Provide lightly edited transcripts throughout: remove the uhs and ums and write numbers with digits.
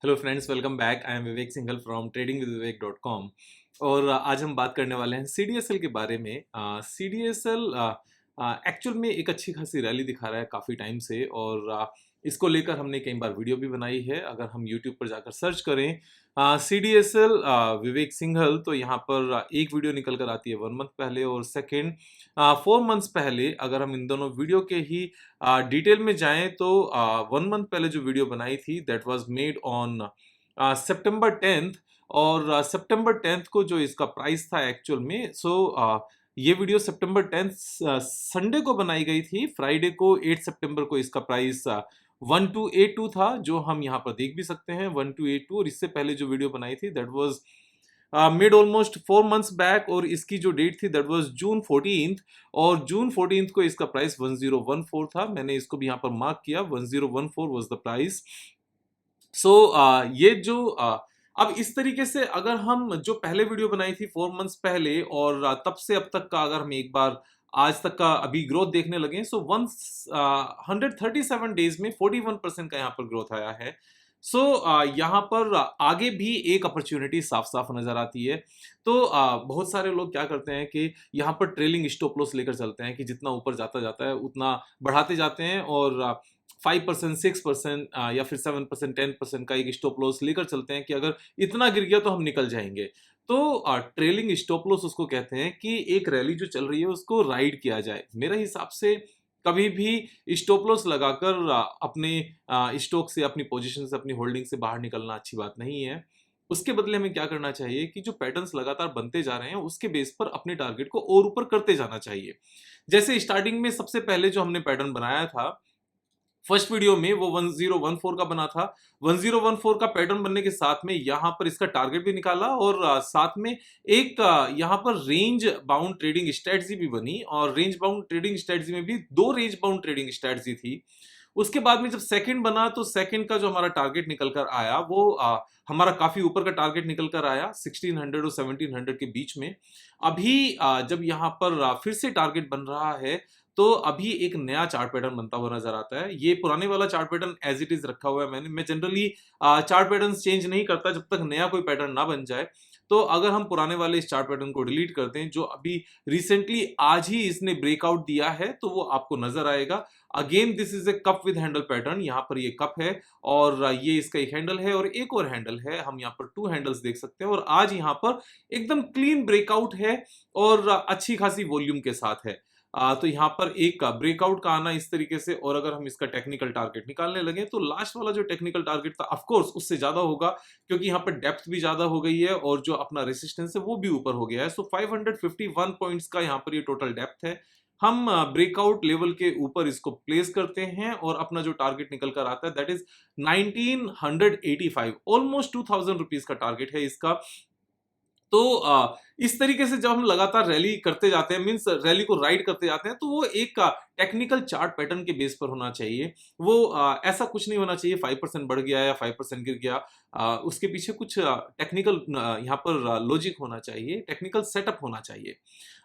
Hello friends, welcome back. I am Vivek Singhal from tradingwithvivek.com। और आज हम बात करने वाले हैं सीडीएसएल के बारे में। सीडीएसएल एक्चुअल में एक अच्छी खासी रैली दिखा रहा है काफ़ी टाइम से, और इसको लेकर हमने कई बार वीडियो भी बनाई है। अगर हम यूट्यूब पर जाकर सर्च करें सीडीएसएल विवेक सिंघल, तो यहाँ पर एक वीडियो निकल कर आती है 1 मंथ पहले, और सेकेंड 4 मंथ्स पहले। अगर हम इन दोनों वीडियो के ही डिटेल में जाएं तो 1 मंथ पहले जो वीडियो बनाई थी that was made on September 10th। और सितंबर 10th को जो इसका प्राइस था एक्चुअल में, ये वीडियो सितंबर 10th संडे को बनाई गई थी। फ्राइडे को 8 सितंबर को इसका प्राइस 1282 था, जो हम यहाँ पर देख भी सकते हैं 1282। और इससे पहले जो वीडियो बनाई थी that was made almost 4 months back, और इसकी जो डेट थी दैट वाज जून 14th। और जून 14th को इसका प्राइस 1014 था। मैंने इसको भी यहाँ पर मार्क किया, 1014 वाज द प्राइस। ये जो अब इस तरीके से अगर हम जो पहले वीडियो बनाई थी 4 मंथ्स पहले, और तब से अब तक का अगर हम एक बार आज तक का अभी ग्रोथ देखने लगे, सो 137 डेज में 41% का यहाँ पर ग्रोथ आया है। यहाँ पर आगे भी एक अपॉर्चुनिटी साफ साफ नजर आती है। बहुत सारे लोग क्या करते हैं कि यहाँ पर ट्रेलिंग स्टॉप लॉस लेकर चलते हैं कि जितना ऊपर जाता जाता है उतना बढ़ाते जाते हैं, और 5%, 6% या फिर 7%, 10% का एक स्टॉप लॉस लेकर चलते हैं कि अगर इतना गिर गया तो हम निकल जाएंगे। ट्रेलिंग स्टॉप लॉस उसको कहते हैं कि एक रैली जो चल रही है उसको राइड किया जाए। मेरे हिसाब से कभी भी स्टॉप लॉस लगाकर अपने स्टॉक से, अपनी पोजीशन से, अपनी होल्डिंग से बाहर निकलना अच्छी बात नहीं है। उसके बदले हमें क्या करना चाहिए कि जो पैटर्न्स लगातार बनते जा रहे हैं उसके बेस पर अपने टारगेट को और ऊपर करते जाना चाहिए। जैसे स्टार्टिंग में सबसे पहले जो हमने पैटर्न बनाया था फर्स्ट वीडियो में, वो 1014 का बना था। 1014 का पैटर्न बनने के साथ में यहाँ पर इसका टारगेट भी निकाला, और साथ में एक यहाँ पर रेंज बाउंड ट्रेडिंग स्ट्रेटजी भी बनी, और रेंज बाउंड ट्रेडिंग स्ट्रेटजी में भी 2 रेंज बाउंड ट्रेडिंग स्ट्रेटजी थी। उसके बाद में जब सेकंड बना तो सेकंड का जो हमारा टारगेट निकल कर आया वो हमारा काफी ऊपर का टारगेट निकल कर आया 1600 और 1700 के बीच में। अभी जब यहाँ पर फिर से टारगेट बन रहा है, तो अभी एक नया चार्ट पैटर्न बनता हुआ नजर आता है। ये पुराने वाला chart pattern as it is रखा हुआ है। मैं जनरली चार्ट पैटर्न चेंज नहीं करता जब तक नया कोई पैटर्न ना बन जाए। तो अगर हम पुराने वाले इस चार्ट पैटर्न को डिलीट करते हैं, जो अभी रिसेंटली आज ही इसने ब्रेकआउट दिया है, तो वो आपको नजर आएगा। Again this is a cup with handle pattern. यहाँ पर ये कप है, और ये इसका एक हैंडल है और एक और हैंडल है। हम यहाँ पर 2 हैंडल्स देख सकते हैं, और आज यहाँ पर एकदम क्लीन ब्रेकआउट है और अच्छी खासी वॉल्यूम के साथ है। तो यहाँ पर एक ब्रेकआउट का आना इस तरीके से, और अगर हम इसका टेक्निकल टारगेट निकालने लगे तो लास्ट वाला जो टेक्निकल टारगेट था ऑफ कोर्स उससे ज्यादा होगा, क्योंकि यहाँ पर डेप्थ भी ज्यादा हो गई है और जो अपना रेसिस्टेंस है वो भी ऊपर हो गया है। 551 पॉइंट्स का यहाँ पर ये टोटल डेप्थ है। हम ब्रेकआउट लेवल के ऊपर इसको प्लेस करते हैं, और अपना जो टारगेट निकल कर आता है दैट इज 1985, ऑलमोस्ट 2000 रुपीज का टारगेट है इसका। इस तरीके से जब हम लगातार रैली करते जाते हैं, मींस रैली को राइड करते जाते हैं, तो वो एक टेक्निकल चार्ट पैटर्न के बेस पर होना चाहिए। वो ऐसा कुछ नहीं होना चाहिए 5% बढ़ गया या 5% गिर गया। उसके पीछे कुछ टेक्निकल यहाँ पर लॉजिक होना चाहिए, टेक्निकल सेटअप होना चाहिए।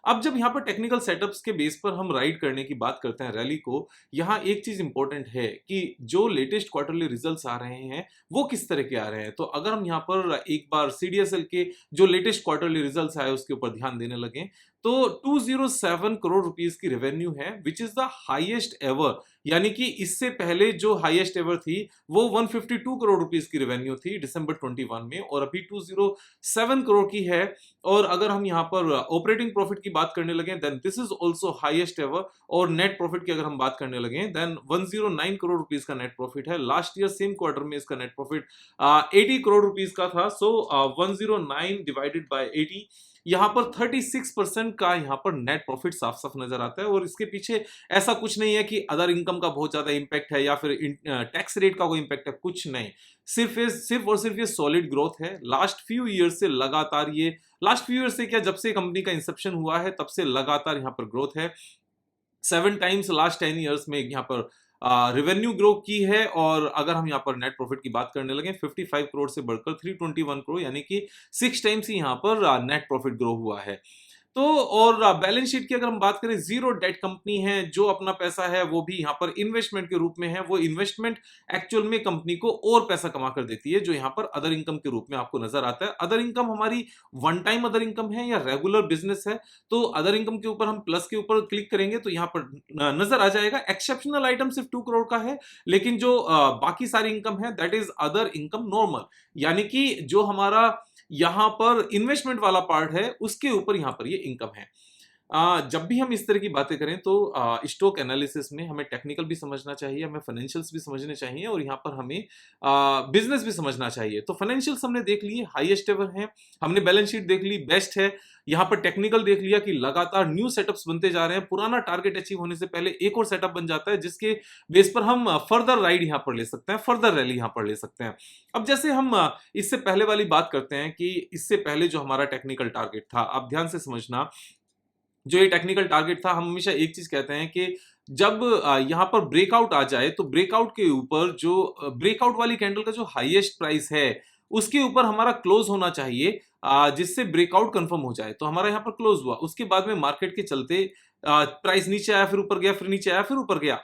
अब जब यहाँ पर टेक्निकल सेटअप्स के बेस पर हम राइड करने की बात करते हैं रैली को, यहाँ एक चीज इंपॉर्टेंट है कि जो लेटेस्ट क्वार्टरली रिजल्ट्स आ रहे हैं वो किस तरह के आ रहे हैं। तो अगर हम यहाँ पर एक बार सीडीएसएल के जो लेटेस्ट क्वार्टरली रिजल्ट्स आए उसके ऊपर ध्यान देने लगे, तो 207 करोड़ रुपीस की रेवेन्यू है, which is the highest ever. यानी कि इससे पहले जो हाईएस्ट एवर थी वो 152 करोड़ रुपीस की रेवेन्यू थी दिसंबर 21 में, और अभी 207 करोड़ की है। और अगर हम यहाँ पर ऑपरेटिंग प्रॉफिट की बात करने लगे then this is also highest ever, और नेट प्रॉफिट की अगर हम बात करने लगे देन 109 करोड़ रुपीस का नेट प्रॉफिट है। लास्ट ईयर सेम क्वार्टर में इसका नेट प्रॉफिट 80 करोड़ रुपीस का था। 109 डिवाइडेड बाय 80, यहाँ पर 36% का यहाँ पर नेट प्रॉफिट साफ साफ नजर आता है। और इसके पीछे ऐसा कुछ नहीं है कि अदर इनकम का बहुत ज्यादा इंपैक्ट है या फिर टैक्स रेट का कोई इंपैक्ट है, कुछ नहीं। सिर्फ और सिर्फ ये सॉलिड ग्रोथ है। लास्ट फ्यू ईयर से लगातार ये, लास्ट फ्यू ईयर से क्या, जब से कंपनी का इंसेप्शन हुआ है तब से लगातार यहाँ पर ग्रोथ है। 7 टाइम्स लास्ट 10 ईयर्स में यहाँ पर रेवेन्यू ग्रो की है। और अगर हम यहाँ पर नेट प्रॉफिट की बात करने लगे 55 करोड़ से बढ़कर 321 करोड़, यानी कि 6 टाइम्स ही यहाँ पर नेट प्रॉफिट ग्रो हुआ है। तो और बैलेंस शीट की अगर हम बात करें, जीरो डेट कंपनी है, जो अपना पैसा है वो भी यहाँ पर इन्वेस्टमेंट के रूप में है, वो इन्वेस्टमेंट एक्चुअल में कंपनी को और पैसा कमा कर देती है, जो यहाँ पर अदर इनकम के रूप में आपको नजर आता है। अदर इनकम हमारी वन टाइम अदर इनकम है या रेगुलर बिजनेस है, तो अदर इनकम के ऊपर हम प्लस के ऊपर क्लिक करेंगे तो यहाँ पर नजर आ जाएगा एक्सेप्शनल आइटम सिर्फ 2 करोड़ का है, लेकिन जो बाकी सारी इनकम है that is other income normal, यानी कि जो हमारा यहां पर इन्वेस्टमेंट वाला पार्ट है उसके ऊपर यहां पर ये इनकम है। जब भी हम इस तरह की बातें करें तो स्टॉक एनालिसिस में हमें टेक्निकल भी समझना चाहिए, हमें फाइनेंशियल्स भी समझने चाहिए और यहाँ पर हमें बिजनेस भी समझना चाहिए। तो फाइनेंशियल्स हमने देख लिए हाईएस्ट एवर है, हमने बैलेंस शीट देख ली बेस्ट है, यहाँ पर टेक्निकल देख लिया कि लगातार न्यू सेटअप्स बनते जा रहे हैं, पुराना टारगेट अचीव होने से पहले एक और सेटअप बन जाता है जिसके बेस पर हम फर्दर राइड यहाँ पर ले सकते हैं, फर्दर रैली यहाँ पर ले सकते हैं। अब जैसे हम इससे पहले वाली बात करते हैं कि इससे पहले जो हमारा टेक्निकल टारगेट था, आप ध्यान से समझना, जो ये टेक्निकल टारगेट था, हम हमेशा एक चीज कहते हैं कि जब यहाँ पर ब्रेकआउट आ जाए तो ब्रेकआउट के ऊपर जो ब्रेकआउट वाली कैंडल का जो हाईएस्ट प्राइस है उसके ऊपर हमारा क्लोज होना चाहिए, जिससे ब्रेकआउट कंफर्म हो जाए। तो हमारा यहाँ पर क्लोज हुआ, उसके बाद में मार्केट के चलते प्राइस नीचे आया, फिर ऊपर गया, फिर नीचे आया, फिर ऊपर गया।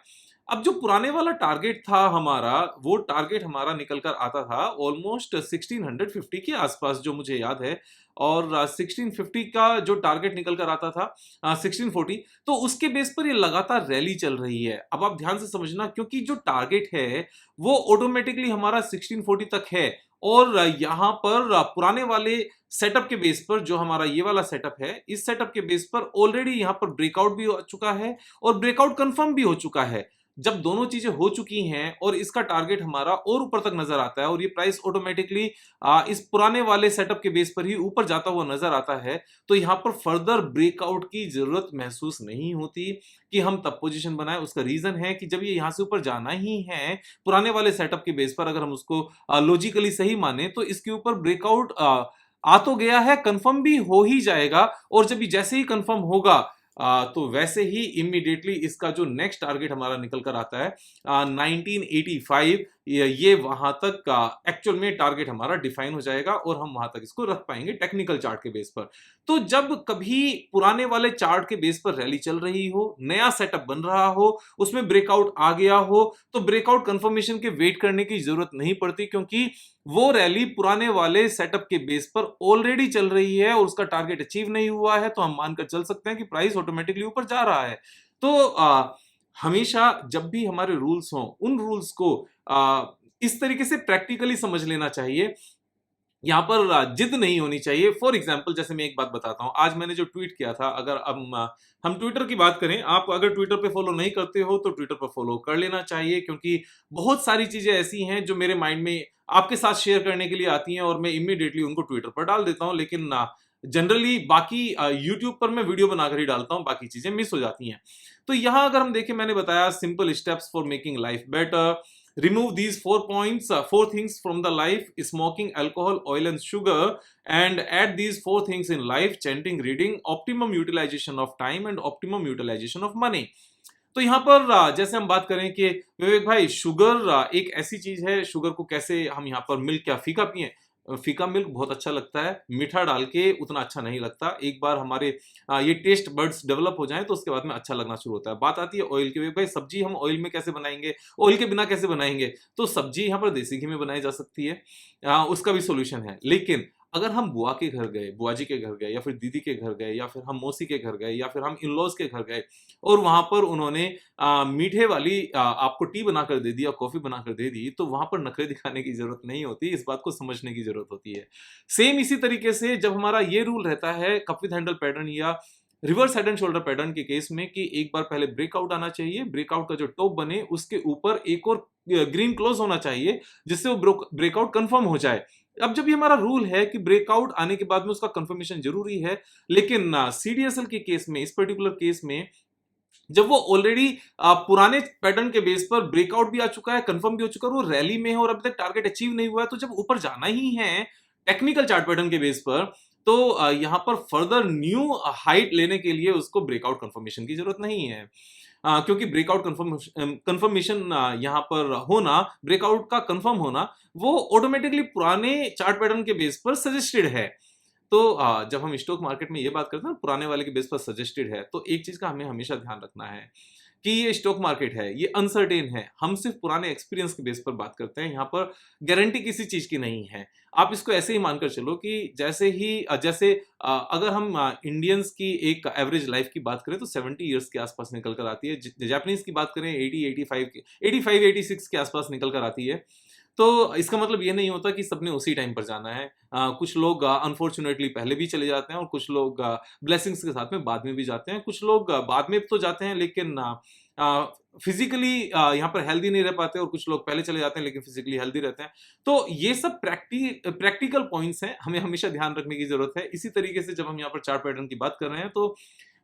अब जो पुराने वाला टारगेट था हमारा, वो टारगेट हमारा निकल कर आता था ऑलमोस्ट 1650 के आसपास, जो मुझे याद है, और 1650 का जो टारगेट निकल कर आता था 1640, तो उसके बेस पर ये लगातार रैली चल रही है। अब आप ध्यान से समझना, क्योंकि जो टारगेट है वो ऑटोमेटिकली हमारा 1640 तक है, और यहाँ पर पुराने वाले सेटअप के बेस पर, जो हमारा ये वाला सेटअप है, इस सेटअप के बेस पर ऑलरेडी यहाँ पर ब्रेकआउट भी हो चुका है और ब्रेकआउट कंफर्म भी हो चुका है। जब दोनों चीजें हो चुकी हैं और इसका टारगेट हमारा और ऊपर तक नजर आता है और ये प्राइस ऑटोमेटिकली इस पुराने वाले सेटअप के बेस पर ही ऊपर जाता हुआ नजर आता है, तो यहां पर फर्दर ब्रेकआउट की जरूरत महसूस नहीं होती कि हम तब पोजीशन बनाएं। उसका रीजन है कि जब ये यहां से ऊपर जाना ही है पुराने वाले सेटअप के बेस पर, अगर हम उसको लॉजिकली सही माने, तो इसके ऊपर ब्रेकआउट आ तो गया है, कंफर्म भी हो ही जाएगा, और जब जैसे ही कंफर्म होगा तो वैसे ही इमीडिएटली इसका जो नेक्स्ट टारगेट हमारा निकल कर आता है 1985, ये वहां तक एक्चुअल में टारगेट हमारा डिफाइन हो जाएगा और हम वहां तक इसको रख पाएंगे टेक्निकल चार्ट के बेस पर। तो जब कभी पुराने वाले चार्ट के बेस पर रैली चल रही हो, नया सेटअप बन रहा हो, उसमें ब्रेकआउट आ गया हो, तो ब्रेकआउट कंफर्मेशन के वेट करने की जरूरत नहीं पड़ती, क्योंकि वो रैली पुराने वाले सेटअप के बेस पर ऑलरेडी चल रही है और उसका टारगेट अचीव नहीं हुआ है, तो हम मानकर चल सकते हैं कि प्राइस ऑटोमेटिकली ऊपर जा रहा है। तो हमेशा जब भी हमारे रूल्स हों, उन रूल्स को इस तरीके से प्रैक्टिकली समझ लेना चाहिए, यहाँ पर जिद नहीं होनी चाहिए। फॉर एग्जाम्पल, जैसे मैं एक बात बताता हूँ, आज मैंने जो ट्वीट किया था, अगर हम ट्विटर की बात करें, आप अगर ट्विटर पे फॉलो नहीं करते हो तो ट्विटर पर फॉलो कर लेना चाहिए, क्योंकि बहुत सारी चीजें ऐसी हैं जो मेरे माइंड में आपके साथ शेयर करने के लिए आती हैं और मैं इमीडिएटली उनको ट्विटर पर डाल देता हूँ, लेकिन जनरली बाकी यूट्यूब पर मैं वीडियो बनाकर ही डालता हूँ, बाकी चीजें मिस हो जाती हैं। तो यहाँ अगर हम देखें, मैंने बताया simple steps for making life better, remove these 4 points, 4 things from the life: smoking, alcohol, oil and sugar, and add these 4 things in life: chanting, reading, optimum utilization of time and optimum utilization of money। तो यहाँ पर जैसे हम बात करें कि विवेक भाई, sugar एक ऐसी चीज है, शुगर को कैसे हम यहाँ पर मिल्क या फीका पिए? फीका मिल्क बहुत अच्छा लगता है, मीठा डाल के उतना अच्छा नहीं लगता। एक बार हमारे ये टेस्ट बर्ड्स डेवलप हो जाएं तो उसके बाद में अच्छा लगना शुरू होता है। बात आती है ऑयल की, भाई सब्जी हम ऑयल में कैसे बनाएंगे, ऑयल के बिना कैसे बनाएंगे? तो सब्जी यहाँ पर देसी घी में बनाई जा सकती है, उसका भी सोल्यूशन है। लेकिन अगर हम बुआ के घर गए, बुआ जी के घर गए, या फिर दीदी के घर गए, या फिर हम मौसी के घर गए, या फिर हम इन लॉज के घर गए, और वहां पर उन्होंने मीठे वाली आपको टी बनाकर दे दी या कॉफी बनाकर दे दी, तो वहां पर नखरे दिखाने की जरूरत नहीं होती, इस बात को समझने की जरूरत होती है। सेम इसी तरीके से जब हमारा ये रूल रहता है कप विद हैंडल पैटर्न या reverse head and shoulder pattern के केस में, कि एक बार पहले ब्रेकआउट आना चाहिए, ब्रेकआउट का जो टॉप बने उसके ऊपर एक और ग्रीन क्लोज होना चाहिए, जिससे वो ब्रेकआउट कंफर्म हो जाए। अब जब ये हमारा रूल है कि ब्रेकआउट आने के बाद में उसका कंफर्मेशन जरूरी है, लेकिन सीडीएसएल के केस में, इस पर्टिकुलर केस में, जब वो ऑलरेडी पुराने पैटर्न के बेस पर ब्रेकआउट भी आ चुका है, कंफर्म भी हो चुका है, वो रैली में है और अभी तक टारगेट अचीव नहीं हुआ है, तो जब ऊपर जाना ही है टेक्निकल चार्ट पैटर्न के बेस पर, तो यहाँ पर फर्दर न्यू हाइट लेने के लिए उसको ब्रेकआउट कंफर्मेशन की जरूरत नहीं है, क्योंकि ब्रेकआउट कंफर्मेशन यहाँ पर होना, ब्रेकआउट का कंफर्म होना, वो ऑटोमेटिकली पुराने चार्ट पैटर्न के बेस पर सजेस्टेड है। तो जब हम स्टॉक मार्केट में ये बात करते हैं ना पुराने वाले के बेस पर सजेस्टेड है, तो एक चीज का हमें हमेशा ध्यान रखना है कि ये स्टॉक मार्केट है, ये अनसर्टेन है। हम सिर्फ पुराने एक्सपीरियंस के बेस पर बात करते हैं, यहाँ पर गारंटी किसी चीज की नहीं है। आप इसको ऐसे ही मानकर चलो कि जैसे अगर हम इंडियंस की एक एवरेज लाइफ की बात करें तो 70 इयर्स के आसपास निकल कर आती है। जापानीज की बात करें 85 86 के आसपास निकल कर आती है। तो इसका मतलब ये नहीं होता कि सबने उसी टाइम पर जाना है। कुछ लोग अनफॉर्चुनेटली पहले भी चले जाते हैं और कुछ लोग ब्लेसिंग्स के साथ में बाद में भी जाते हैं। कुछ लोग बाद में तो जाते हैं लेकिन फिजिकली यहाँ पर हेल्दी नहीं रह पाते, और कुछ लोग पहले चले जाते हैं लेकिन फिजिकली हेल्दी रहते हैं। तो ये सब प्रैक्टिकल पॉइंट्स हैं, हमें हमेशा ध्यान रखने की जरूरत है। इसी तरीके से जब हम यहाँ पर चार्ट पैटर्न की बात कर रहे हैं तो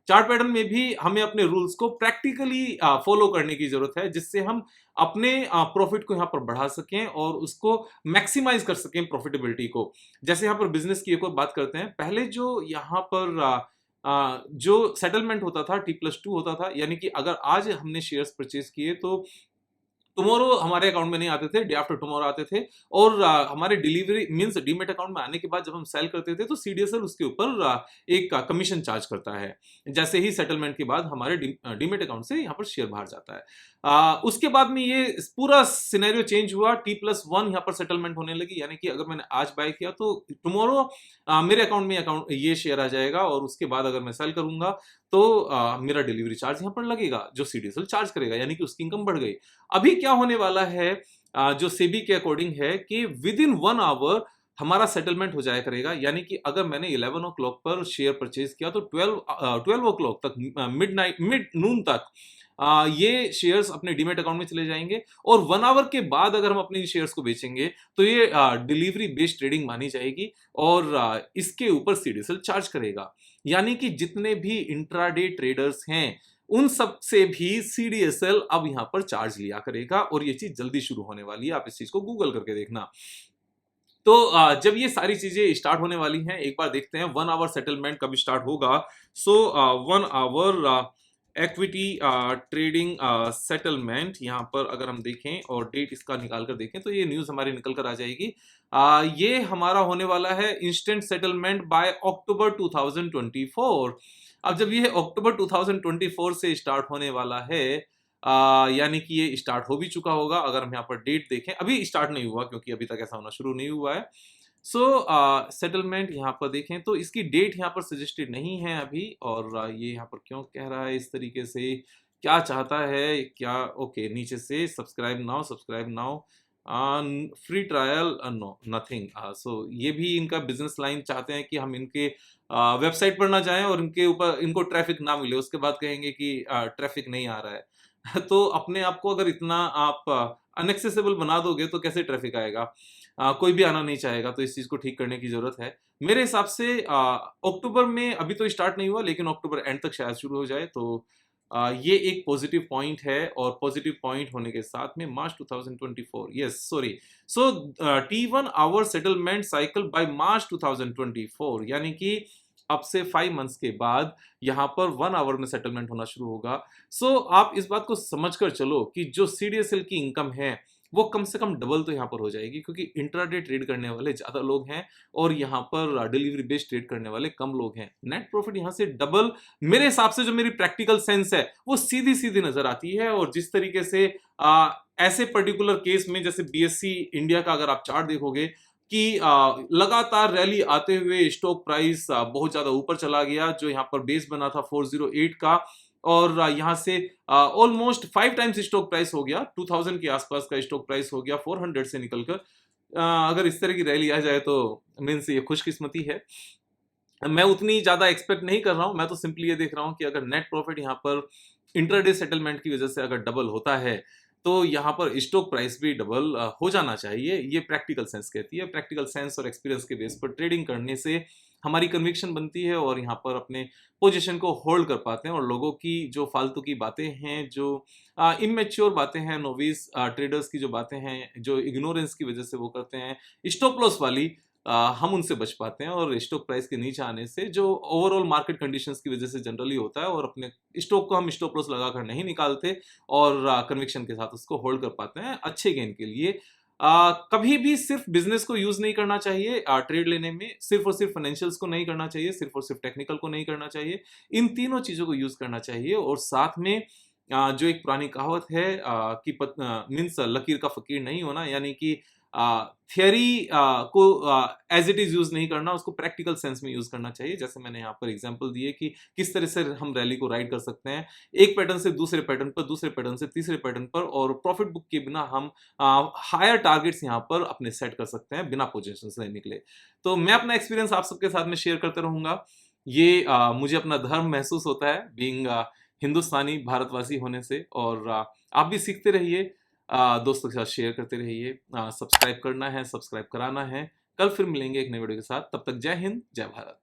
चार्ट पैटर्न में भी हमें अपने रूल्स को प्रैक्टिकली फॉलो करने की जरूरत है, जिससे हम अपने प्रॉफिट को यहाँ पर बढ़ा सकें और उसको मैक्सिमाइज कर सकें प्रॉफिटेबिलिटी को। जैसे यहाँ पर बिजनेस की एक और बात करते हैं। पहले जो यहाँ पर जो सेटलमेंट होता था T+2 होता था, यानी कि अगर आज हमने शेयर्स परचेज किए तो टुमारो हमारे अकाउंट में नहीं आते थे, डे आफ्टर टुमारो आते थे। और हमारे डिलीवरी मींस डीमेट अकाउंट में आने के बाद जब हम सेल करते थे तो सीडीएसएल उसके ऊपर एक कमीशन चार्ज करता है। जैसे ही सेटलमेंट के बाद हमारे डीमेट अकाउंट से यहाँ पर शेयर बाहर जाता है। उसके बाद में ये पूरा सिनेरियो चेंज हुआ, T+1 यहाँ पर सेटलमेंट होने लगी, यानी कि अगर मैंने आज बाय किया तो टुमारो मेरे अकाउंट में ये शेयर आ जाएगा, और उसके बाद अगर मैं सेल करूंगा तो मेरा डिलीवरी चार्ज यहाँ पर लगेगा जो सीडीएसएल चार्ज करेगा, यानी कि उसकी इनकम बढ़ गई। अभी क्या होने वाला है, जो सेबी के अकॉर्डिंग है कि विद इन 1 आवर हमारा सेटलमेंट हो जाया करेगा। यानी कि अगर मैंने 11 ओ क्लॉक पर शेयर परचेज किया तो 12 ओ क्लॉक तक, मिड नून तक ये शेयर्स अपने डीमेट अकाउंट में चले जाएंगे। और 1 आवर के बाद अगर हम अपने शेयर्स को बेचेंगे तो ये डिलीवरी बेस्ड ट्रेडिंग मानी जाएगी, और इसके ऊपर सीडीएसएल चार्ज करेगा। यानी कि जितने भी इंट्राडे ट्रेडर्स हैं उन सब से भी सीडीएसएल अब यहां पर चार्ज लिया करेगा, और ये चीज जल्दी शुरू होने वाली है। आप इस चीज को गूगल करके देखना। तो जब ये सारी चीजें स्टार्ट होने वाली हैं, एक बार देखते हैं 1 आवर सेटलमेंट कब स्टार्ट होगा। सो 1 आवर इक्विटी ट्रेडिंग सेटलमेंट यहाँ पर अगर हम देखें और डेट इसका निकाल कर देखें तो ये न्यूज हमारी निकल कर आ जाएगी। ये हमारा होने वाला है इंस्टेंट सेटलमेंट बाय अक्टूबर 2024। अब जब ये अक्टूबर 2024 से स्टार्ट होने वाला है, यानी कि ये स्टार्ट हो भी चुका होगा। अगर हम यहाँ पर डेट देखें, अभी स्टार्ट नहीं हुआ क्योंकि अभी तक ऐसा होना शुरू नहीं हुआ है। सो सेटलमेंट यहाँ पर देखें तो इसकी डेट यहाँ पर सजेस्टेड नहीं है अभी, और ये यहाँ पर क्यों कह रहा है इस तरीके से, क्या चाहता है क्या। ओके, नीचे से subscribe now free trial no nothing. So ये भी इनका बिजनेस लाइन चाहते हैं कि हम इनके वेबसाइट पर ना जाएं और इनके ऊपर इनको ट्रैफिक ना मिले, उसके बाद कहेंगे कि ट्रैफिक नहीं आ रहा है। तो अपने आप को अगर इतना आप अनएक्सेसिबल बना दोगे तो कैसे ट्रैफिक आएगा। कोई भी आना नहीं चाहेगा, तो इस चीज को ठीक करने की जरूरत है मेरे हिसाब से। अक्टूबर में अभी तो स्टार्ट नहीं हुआ, लेकिन अक्टूबर एंड तक शायद शुरू हो जाए। तो ये एक पॉजिटिव पॉइंट है, और पॉजिटिव पॉइंट होने के साथ में March 2024, yes sorry, so T1 hour settlement cycle by March 2024, यानी कि अब से 5 मंथ्स के बाद यहाँ पर 1 आवर में सेटलमेंट होना शुरू होगा। सो आप इस बात को समझकर चलो कि जो सीडीएसएल की इनकम है वो कम से कम डबल तो यहाँ पर हो जाएगी, क्योंकि इंट्राडे ट्रेड करने वाले ज्यादा लोग हैं और यहाँ पर डिलीवरी बेस्ड ट्रेड करने वाले कम लोग हैं। नेट प्रॉफिट यहाँ से डबल, मेरे हिसाब से जो मेरी प्रैक्टिकल सेंस है वो सीधी सीधी नजर आती है। और जिस तरीके से ऐसे पर्टिकुलर केस में जैसे बीएससी इंडिया का अगर आप चार्ट देखोगे कि लगातार रैली आते हुए स्टॉक प्राइस बहुत ज्यादा ऊपर चला गया, जो यहाँ पर बेस बना था 408 का, और यहाँ से ऑलमोस्ट 5 टाइम्स स्टॉक प्राइस हो गया, 2000 के आसपास का स्टॉक प्राइस हो गया 400 से निकलकर। अगर इस तरह की रैली आ जाए तो मीन्स ये खुशकिस्मती है। मैं उतनी ज्यादा एक्सपेक्ट नहीं कर रहा हूं, मैं तो सिंपली ये देख रहा हूं कि अगर नेट प्रॉफिट यहाँ पर इंटरडे सेटलमेंट की वजह से अगर डबल होता है तो यहाँ पर स्टॉक प्राइस भी डबल हो जाना चाहिए। ये प्रैक्टिकल सेंस कहती है। प्रैक्टिकल सेंस और एक्सपीरियंस के बेस पर ट्रेडिंग करने से हमारी कन्विक्शन बनती है और यहाँ पर अपने पोजीशन को होल्ड कर पाते हैं। और लोगों की जो फालतू की बातें हैं, जो इमेच्योर बातें हैं, नोविस ट्रेडर्स की जो बातें हैं, जो इग्नोरेंस की वजह से वो करते हैं स्टॉप लॉस वाली, हम उनसे बच पाते हैं। और स्टॉक प्राइस के नीचे आने से जो ओवरऑल मार्केट कंडीशंस की वजह से जनरली होता है, और अपने स्टॉक को हम स्टॉप लॉस लगाकर नहीं निकालते और कन्विक्शन के साथ उसको होल्ड कर पाते हैं अच्छे गेन के लिए। कभी भी सिर्फ बिजनेस को यूज नहीं करना चाहिए ट्रेड लेने में, सिर्फ और सिर्फ फाइनेंशियल्स को नहीं करना चाहिए, सिर्फ और सिर्फ टेक्निकल को नहीं करना चाहिए, इन तीनों चीजों को यूज करना चाहिए। और साथ में जो एक पुरानी कहावत है कि मीन्स लकीर का फकीर नहीं होना, यानी कि थियरी को एज इट इज यूज नहीं करना, उसको प्रैक्टिकल सेंस में यूज करना चाहिए। जैसे मैंने यहाँ पर एग्जांपल दिए कि किस तरह से हम रैली को राइड कर सकते हैं, एक पैटर्न से दूसरे पैटर्न पर, दूसरे पैटर्न से तीसरे पैटर्न पर, और प्रॉफिट बुक के बिना हम हायर टारगेट्स यहाँ पर अपने सेट कर सकते हैं बिना पोजीशन से निकले। तो मैं अपना एक्सपीरियंस आप सबके साथ में शेयर करते रहूंगा। ये मुझे अपना धर्म महसूस होता है बीइंग हिंदुस्तानी भारतवासी होने से। और आप भी सीखते रहिए, दोस्तों के साथ शेयर करते रहिए, सब्सक्राइब करना है, सब्सक्राइब कराना है। कल फिर मिलेंगे एक नए वीडियो के साथ, तब तक जय हिंद, जय भारत।